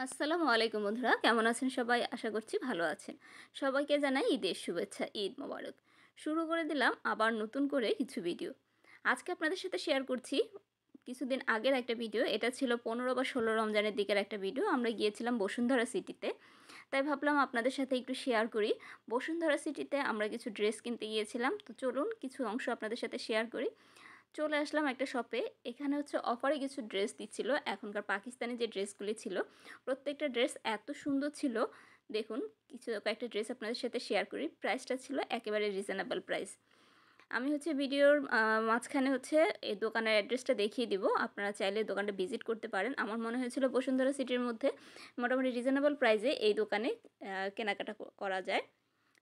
আসসালামু আলাইকুম বন্ধুরা, কেমন আছেন সবাই? আশা করছি ভালো আছেন। সবাইকে জানাই ঈদের শুভেচ্ছা, ঈদ মোবারক। শুরু করে দিলাম আবার নতুন করে কিছু ভিডিও। আজকে আপনাদের সাথে শেয়ার করছি কিছুদিন আগের একটা ভিডিও। এটা ছিল 15 বা 16 রমজানের দিকের একটা ভিডিও। আমরা গিয়েছিলাম বসুন্ধরা সিটিতে। তাই ভাবলাম আপনাদের সাথে একটু শেয়ার করি। বসুন্ধরা সিটিতে আমরা কিছু ড্রেস কিনতে গিয়েছিলাম। তো চলুন কিছু অংশ আপনাদের সাথে শেয়ার করি। চলে আসলাম একটা শপে। এখানে হচ্ছে অফারে কিছু ড্রেস দিচ্ছিল। এখনকার পাকিস্তানি যে ড্রেসগুলি ছিল, প্রত্যেকটা ড্রেস এত সুন্দর ছিল। দেখুন, কয়েকটা ড্রেস আপনাদের সাথে শেয়ার করি। প্রাইসটা ছিল একেবারে রিজনেবল প্রাইস। আমি হচ্ছে ভিডিওর মাঝখানে হচ্ছে এই দোকানের অ্যাড্রেসটা দেখিয়ে দিব। আপনারা চাইলে দোকানটা ভিজিট করতে পারেন। আমার মনে হয়েছিল বসুন্ধরা সিটির মধ্যে মোটামুটি রিজনেবল প্রাইসে এই দোকানে কেনাকাটা করা যায়।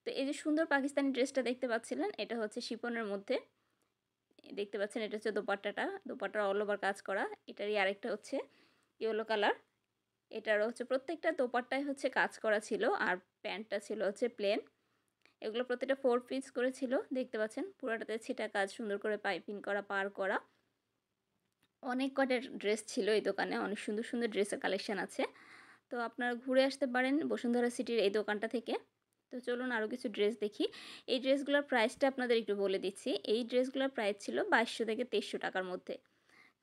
তো এই যে সুন্দর পাকিস্তানি ড্রেসটা দেখতে পাচ্ছিলেন, এটা হচ্ছে শিফনের মধ্যে। দেখতে পাচ্ছেন এটা হচ্ছে দোপাট্টাটা, দোপাট্টার অল ওভার কাজ করা। এটারই আরেকটা হচ্ছে ইয়েলো কালার। এটারও হচ্ছে প্রত্যেকটা দোপাট্টায় হচ্ছে কাজ করা ছিল, আর প্যান্টটা ছিল হচ্ছে প্লেন। এগুলো প্রত্যেকটা 4 পিস করে ছিল। দেখতে পাচ্ছেন পুরোটাতে ছিটা কাজ, সুন্দর করে পাইপিং করা, পার করা। অনেক কটা ড্রেস ছিল এই দোকানে, অনেক সুন্দর সুন্দর ড্রেসের কালেকশন আছে। তো আপনারা ঘুরে আসতে পারেন বসুন্ধরা সিটির এই দোকানটা থেকে। তো চলুন আরও কিছু ড্রেস দেখি। এই ড্রেসগুলোর প্রাইসটা আপনাদের একটু বলে দিচ্ছি। এই ড্রেসগুলোর প্রাইস ছিল 2200 থেকে 2300 টাকার মধ্যে।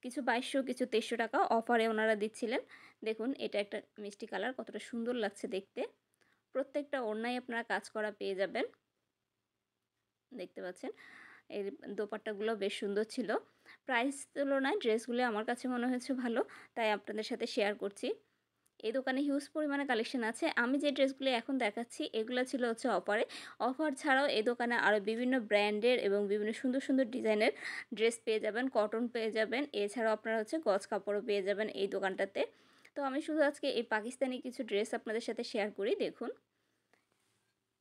কিছু 2200, কিছু 2300 টাকা অফারে ওনারা দিচ্ছিলেন। দেখুন এটা একটা মিষ্টি কালার, কতটা সুন্দর লাগছে দেখতে। প্রত্যেকটা ওড়নায় আপনারা কাজ করা পেয়ে যাবেন। দেখতে পাচ্ছেন এই দোপাট্টাগুলো বেশ সুন্দর ছিল। প্রাইস তুলনায় ড্রেসগুলো আমার কাছে মনে হয়েছে ভালো, তাই আপনাদের সাথে শেয়ার করছি। এই দোকানে হিউজ পরিমাণে কালেকশন আছে। আমি যে ড্রেসগুলো এখন দেখাচ্ছি এগুলো ছিল হচ্ছে অফারে। অফার ছাড়াও এই দোকানে আরও বিভিন্ন ব্র্যান্ডের এবং বিভিন্ন সুন্দর সুন্দর ডিজাইনের ড্রেস পেয়ে যাবেন, কটন পেয়ে যাবেন। এছাড়াও আপনারা হচ্ছে গজ কাপড়ও পেয়ে যাবেন এই দোকানটাতে। তো আমি শুধু আজকে এই পাকিস্তানি কিছু ড্রেস আপনাদের সাথে শেয়ার করি। দেখুন,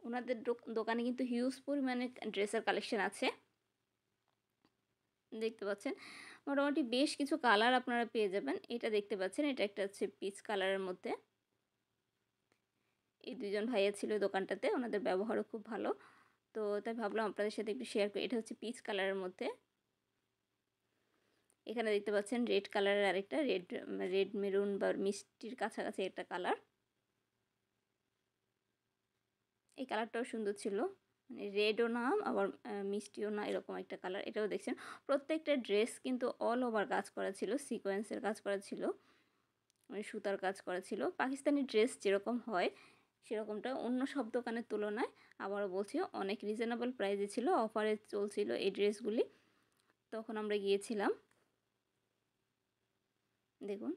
ওনাদের দোকানে কিন্তু হিউজ পরিমাণে ড্রেসের কালেকশন আছে। দেখতে পাচ্ছেন মোটামুটি বেশ কিছু কালার আপনারা পেয়ে যাবেন। এটা দেখতে পাচ্ছেন, এটা একটা হচ্ছে পিচ কালারের মধ্যে। এই দুজন ভাইয়া ছিল দোকানটাতে, ওনাদের ব্যবহারও খুব ভালো। তো তাই ভাবলাম আপনাদের সাথে একটু শেয়ার করি। এটা হচ্ছে পিচ কালারের মধ্যে। এখানে দেখতে পাচ্ছেন রেড কালারের আরেকটা, রেড মেরুন বা মিষ্টির কাছাকাছি একটা কালার। এই কালারটাও সুন্দর ছিল, মানে রেডও না আবার মিষ্টিও না, এরকম একটা কালার। এটাও দেখছেন প্রত্যেকটা ড্রেস কিন্তু অল ওভার কাজ করা ছিল, সিকোয়েন্সের কাজ করা ছিল, মানে সুতার কাজ করা ছিল। পাকিস্তানি ড্রেস যেরকম হয় সেরকমটা অন্য সব দোকানের তুলনায়, আবারও বলছি, অনেক রিজনেবল প্রাইসে ছিল। অফারে চলছিল এই ড্রেসগুলি, তখন আমরা গিয়েছিলাম। দেখুন,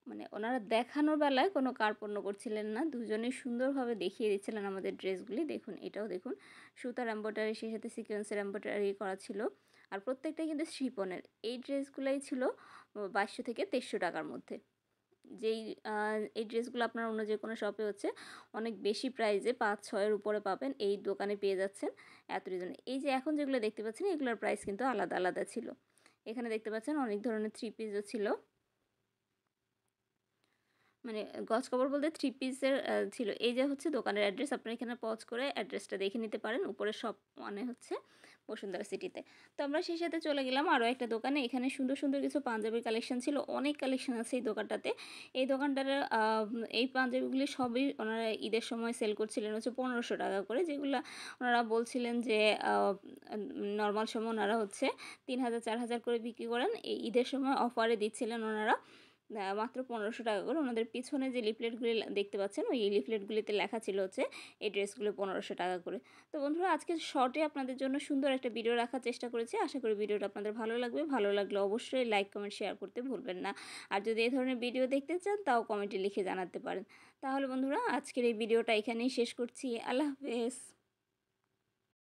মানে ওনারা দেখানোর বেলায় কোনো কার্পণ্য করছিলেন না, দুজনেই সুন্দরভাবে দেখিয়ে দিচ্ছিলেন আমাদের ড্রেসগুলি। দেখুন এটাও দেখুন, সুতার এম্ব্রয়ডারি, সেই সাথে সিকোয়েন্সের এম্ব্রয়ডারি করা ছিল, আর প্রত্যেকটাই কিন্তু শিফনের। এই ড্রেসগুলাই ছিল 2200 থেকে 2300 টাকার মধ্যে। যেই এই ড্রেসগুলো আপনারা অন্য যে কোনো শপে হচ্ছে অনেক বেশি প্রাইসে 5-6 উপরে পাবেন, এই দোকানে পেয়ে যাচ্ছেন এত রিজনে। এই যে এখন যেগুলো দেখতে পাচ্ছেন এগুলোর প্রাইস কিন্তু আলাদা আলাদা ছিল। এখানে দেখতে পাচ্ছেন অনেক ধরনের 3 পিসও ছিল, মানে গজ কাপড় বলতে 3 পিসের ছিল। এই যে হচ্ছে দোকানের অ্যাড্রেস, আপনারা এখানে পজ করে অ্যাড্রেসটা দেখে নিতে পারেন। উপরে শপ মানে হচ্ছে বসুন্ধরা সিটিতে। তো আমরা সেই সাথে চলে গেলাম আরও একটা দোকানে। এখানে সুন্দর সুন্দর কিছু পাঞ্জাবির কালেকশন ছিল, অনেক কালেকশন আছে এই দোকানটাতে। এই দোকানটার এই পাঞ্জাবিগুলি সবই ওনারা ঈদের সময় সেল করছিলেন হচ্ছে 1500 টাকা করে, যেগুলো ওনারা বলছিলেন যে নর্মাল সময় ওনারা হচ্ছে 3000-4000 করে বিক্রি করেন। এই ঈদের সময় অফারে দিচ্ছিলেন ওনারা মাত্র 1500 টাকা করে। ওনাদের পিছনে যে লিফলেটগুলি দেখতে পাচ্ছেন, ওই লিফলেটগুলিতে লেখা ছিল হচ্ছে এই ড্রেসগুলো 1500 টাকা করে। তো বন্ধুরা, আজকে শর্টে আপনাদের জন্য সুন্দর একটা ভিডিও রাখার চেষ্টা করেছি। আশা করি ভিডিওটা আপনাদের ভালো লাগবে। ভালো লাগলে অবশ্যই লাইক, কমেন্ট, শেয়ার করতে ভুলবেন না। আর যদি এই ধরনের ভিডিও দেখতে চান তাও কমেন্টে লিখে জানাতে পারেন। তাহলে বন্ধুরা, আজকের এই ভিডিওটা এখানেই শেষ করছি। আল্লাহ হাফেজ।